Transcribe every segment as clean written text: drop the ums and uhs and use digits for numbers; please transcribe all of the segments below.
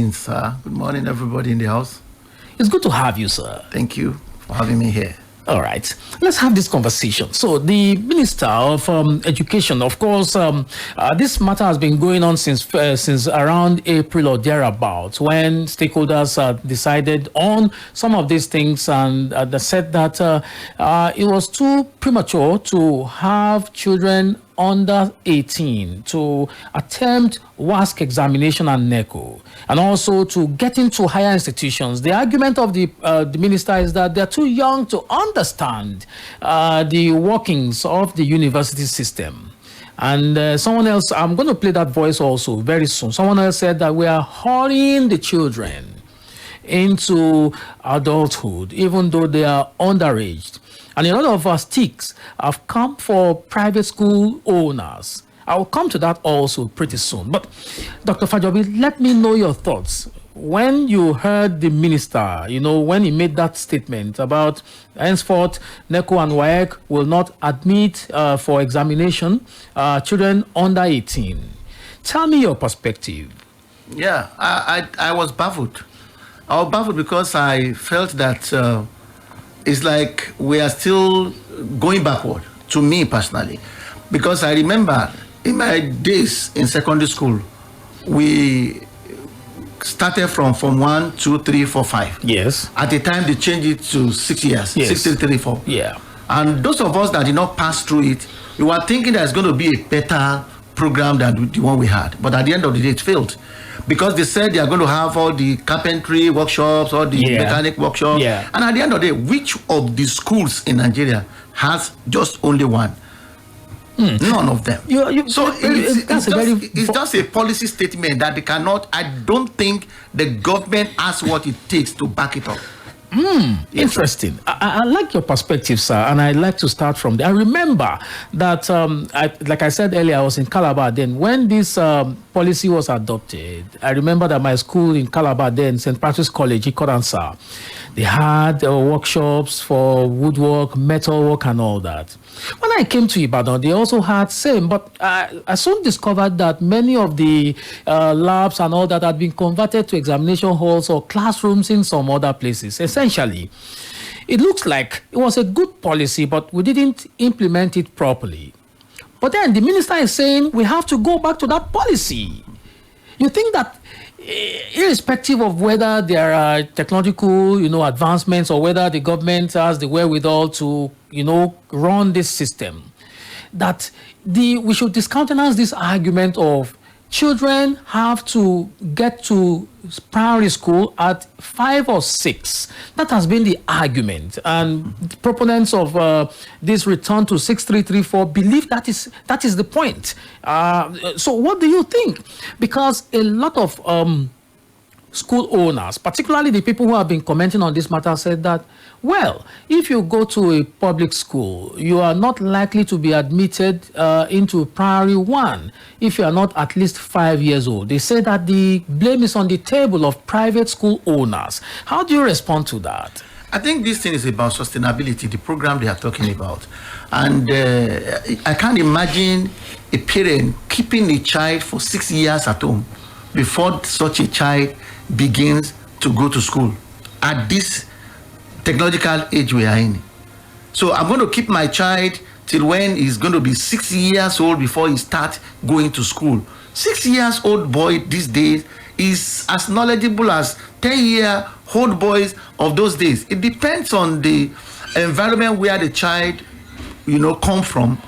morning, sir. Good morning, everybody in the house. It's good to have you, sir. Thank you for having me here. All right, let's have this conversation. So the Minister of Education, of course, this matter has been going on since around April or thereabouts, when stakeholders decided on some of these things, and they said that it was too premature to have children under 18 to attempt WASC examination and NECO, and also to get into higher institutions. The argument of the minister is that they're too young to understand the workings of the university system. And someone else, I'm going to play that voice also very soon. Someone else said that we are hurrying the children into adulthood, even though they are underage. And a lot of our sticks have come for private school owners. I'll come to that also pretty soon. But Dr. Fajobi, let me know your thoughts. When you heard the minister, when he made that statement about henceforth, NECO and WAEC will not admit for examination children under 18. Tell me your perspective. Yeah, I was baffled. I was baffled because I felt that it's like we are still going backward, to me personally. Because I remember in my days in secondary school, we started from Form 1, 2, 3, 4, 5. Yes. At the time, they changed it to 6 years. Yes. 6, 3, 4. Yeah. And those of us that did not pass through it, we were thinking there's going to be a better program than the one we had. But at the end of the day, it failed. Because they said they are going to have all the carpentry workshops, all the mechanic workshops. Yeah. And at the end of the day, which of the schools in Nigeria has just only one? None of them. So it's just a policy statement that they cannot. I don't think the government has what it takes to back it up. Interesting. I like your perspective, sir, and I'd like to start from there. I remember that, like I said earlier, I was in Calabar then. When this policy was adopted, I remember that my school in Calabar then, St. Patrick's College, Ikodansa, they had workshops for woodwork, metalwork, and all that. When I came to Ibadan, they also had same, but I soon discovered that many of the labs and all that had been converted to examination halls or classrooms in some other places. Essentially, it looks like it was a good policy, but we didn't implement it properly. But then the minister is saying we have to go back to that policy. You think that irrespective of whether there are technological, advancements, or whether the government has the wherewithal to, run this system, that we should discountenance this argument of children have to get to primary school at 5 or 6. That has been the argument, and the proponents of this return to 6334 believe that is the point. So what do you think? Because a lot of school owners, particularly the people who have been commenting on this matter, said that, well, if you go to a public school, you are not likely to be admitted into primary 1 if you are not at least 5 years old. They say that the blame is on the table of private school owners. How do you respond to that? I think this thing is about sustainability, the program they are talking about. And I can't imagine a parent keeping a child for 6 years at home before such a child begins to go to school at this technological age we are in. So I'm going to keep my child till when he's going to be 6 years old before he starts going to school. 6 years old boy these days is as knowledgeable as 10-year-old boys of those days. It depends on the environment where the child, come from.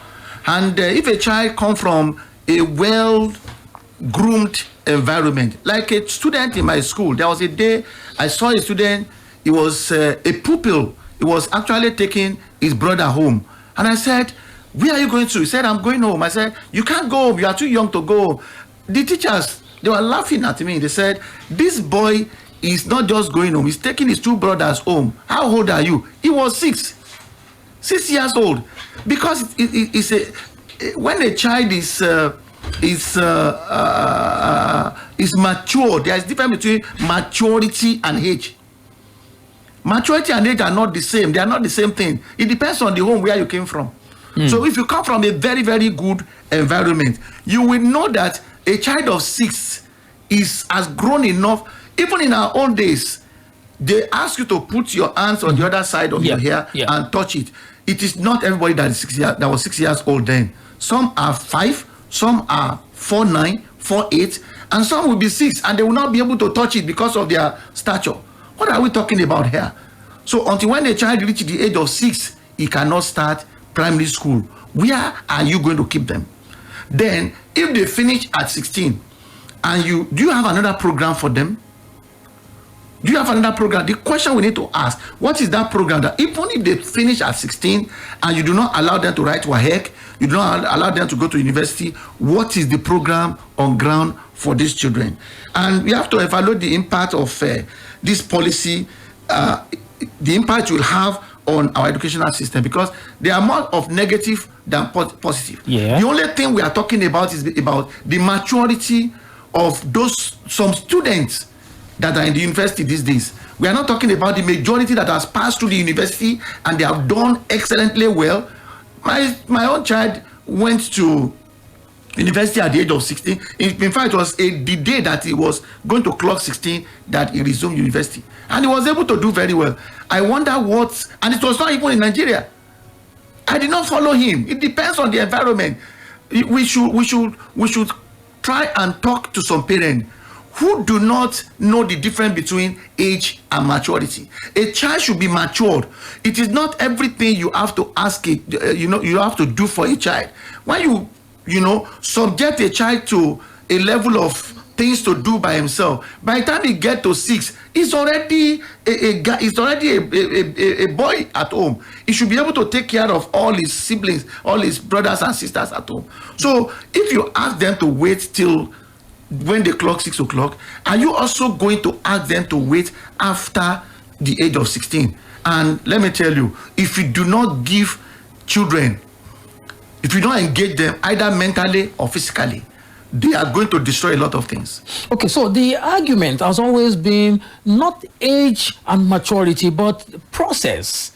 And if a child comes from a well-groomed environment, like a student in my school, there was a day I saw a student. He was a pupil. He was actually taking his brother home. And I said, where are you going to? He said, I'm going home. I said, you can't go home. You are too young to go home. The teachers, they were laughing at me. They said, this boy is not just going home. He's taking his 2 brothers home. How old are you? He was 6 years old. Because when a child is mature, there is difference between maturity and age. Maturity and age are not the same. They are not the same thing. It depends on the home where you came from. So if you come from a very, very good environment, you will know that a child of 6 has grown enough. Even in our own days, they ask you to put your hands on the other side of your hair and touch it. It is not everybody that is 6 years, that was 6 years old then. Some are 5, some are 4'9", 4'8", and some will be 6, and they will not be able to touch it because of their stature. What are we talking about here? So until when a child reaches the age of 6, he cannot start primary school. Where are you going to keep them? Then, if they finish at 16, and do you have another program for them? Do you have another program? The question we need to ask, what is that program that even if they finish at 16 and you do not allow them to write WAEC, you do not allow them to go to university, what is the program on ground for these children? And we have to evaluate the impact of this policy, the impact it will have on our educational system, because they are more of negative than positive. The only thing we are talking about is about the maturity of some students that are in the university these days. We are not talking about the majority that has passed through the university and they have done excellently well. My own child went to university at the age of 16. In fact, it was the day that he was going to clock 16 that he resumed university. And he was able to do very well. I wonder and it was not even in Nigeria. I did not follow him. It depends on the environment. We should try and talk to some parents who do not know the difference between age and maturity. A child should be matured. It is not everything you have to ask it, you have to do for a child. When you subject a child to a level of things to do by himself, by the time he gets to 6, he's already a boy at home. He should be able to take care of all his siblings, all his brothers and sisters at home. So if you ask them to wait till when they clock 6 o'clock, are you also going to ask them to wait after the age of 16? And let me tell you, if you do not give children, if you don't engage them either mentally or physically, they are going to destroy a lot of things. Okay, so the argument has always been not age and maturity, but process.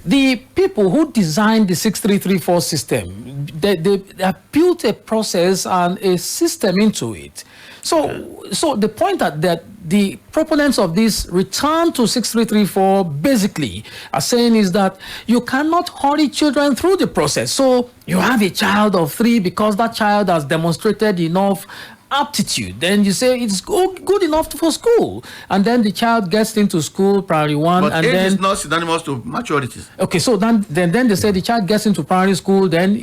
The people who designed the 6334 system, they have built a process and a system into it. So the point that the proponents of this return to 6334 basically are saying is that you cannot hurry children through the process. So you have a child of 3 because that child has demonstrated enough aptitude, then you say it's good enough for school, and then the child gets into school, primary 1, but and age then is not synonymous to maturity. Okay, so then they say the child gets into primary school, then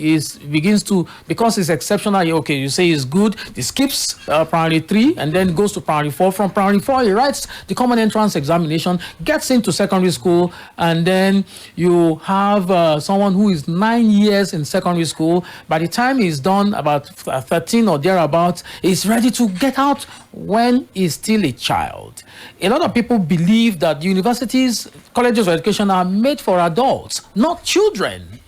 begins to, because it's exceptional. Okay, you say it's good. He skips primary 3 and then goes to primary 4. From primary 4, he writes the common entrance examination, gets into secondary school, and then you have someone who is 9 years in secondary school. By the time he's done about 13 or thereabouts, is ready to get out when he's still a child. A lot of people believe that universities, colleges of education are made for adults, not children.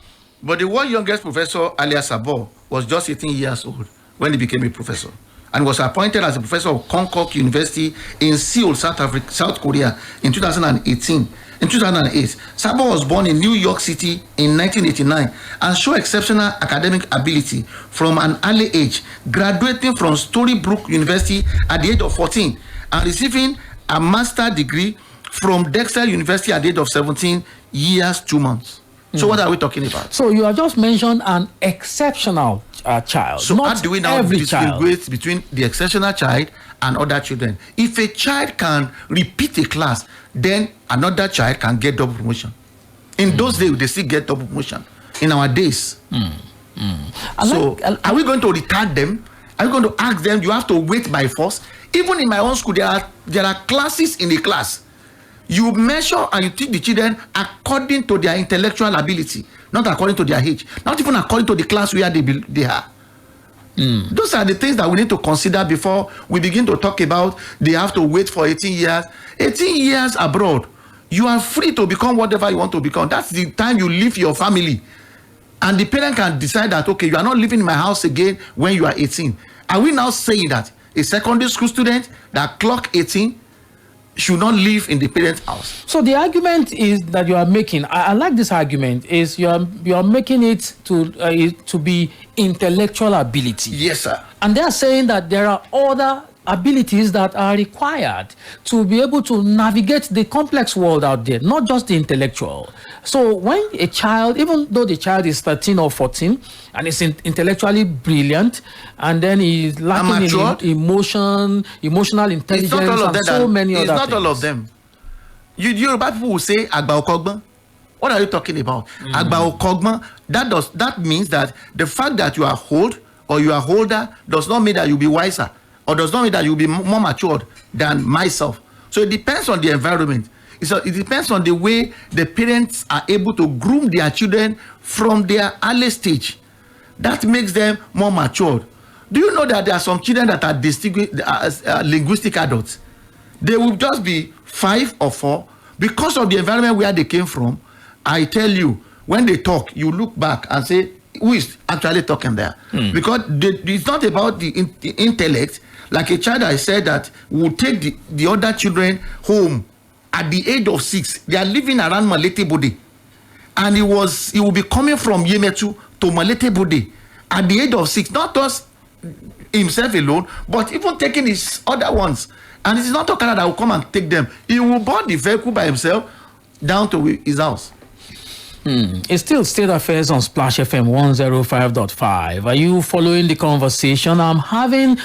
But the world's youngest professor, alias Sabor, was just 18 years old when he became a professor, and was appointed as a professor of Konkuk University in Seoul, South Korea in 2018. In 2008, Sabor was born in New York City in 1989 and showed exceptional academic ability from an early age, graduating from Storybrooke University at the age of 14 and receiving a master's degree from Dexter University at the age of 17 years, 2 months. So what are we talking about? So you have just mentioned an exceptional child. So how do we now distinguish between the exceptional child and other children? If a child can repeat a class, then another child can get double promotion. In those days, they still get double promotion. In our days. So are we going to retard them? Are we going to ask them, you have to wait by force? Even in my own school, there are classes in the class. You measure and you teach the children according to their intellectual ability, not according to their age, not even according to the class where they are. Those are the things that we need to consider before we begin to talk about they have to wait for 18 years. 18 years abroad, you are free to become whatever you want to become. That's the time you leave your family. And the parent can decide that, okay, you are not living in my house again when you are 18. Are we now saying that a secondary school student that clock 18 should not live in the parent's house? So the argument is that you are making, I like this argument, is you are making it to be intellectual ability. Yes, sir. And they are saying that there are other abilities that are required to be able to navigate the complex world out there, not just the intellectual. So when a child, even though the child is 13 or 14 and is intellectually brilliant, and then he's lacking in emotional intelligence, and so many other things. It's not all of them. Yoruba people will say Agba Okogban. What are you talking about? Agba Okogban, that means that the fact that you are old or you are older does not mean that you'll be wiser, or does not mean that you'll be more matured than myself. So it depends on the environment. It depends on the way the parents are able to groom their children from their early stage. That makes them more matured. Do you know that there are some children that are distinguished linguistic adults? They will just be 5 or 4 because of the environment where they came from. I tell you, when they talk, you look back and say, who is actually talking there? Because it's not about the intellect. Like a child, I said that will take the other children home at the age of 6. They are living around Malete Bode. And he will be coming from Yemetu to Malete Bode at the age of 6. Not just himself alone, but even taking his other ones. And it's not Okada that will come and take them. He will board the vehicle by himself down to his house. It's still State Affairs on Splash FM 105.5. Are you following the conversation? I'm having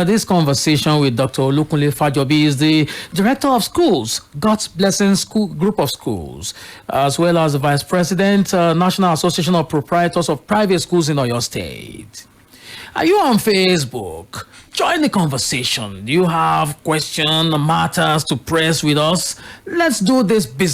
this conversation with Dr. Olukunle Fajobi. He's the Director of Schools, God's Blessing School Group of Schools, as well as the Vice President, National Association of Proprietors of Private Schools in Oyo State. Are you on Facebook? Join the conversation. Do you have questions, matters to press with us? Let's do this business.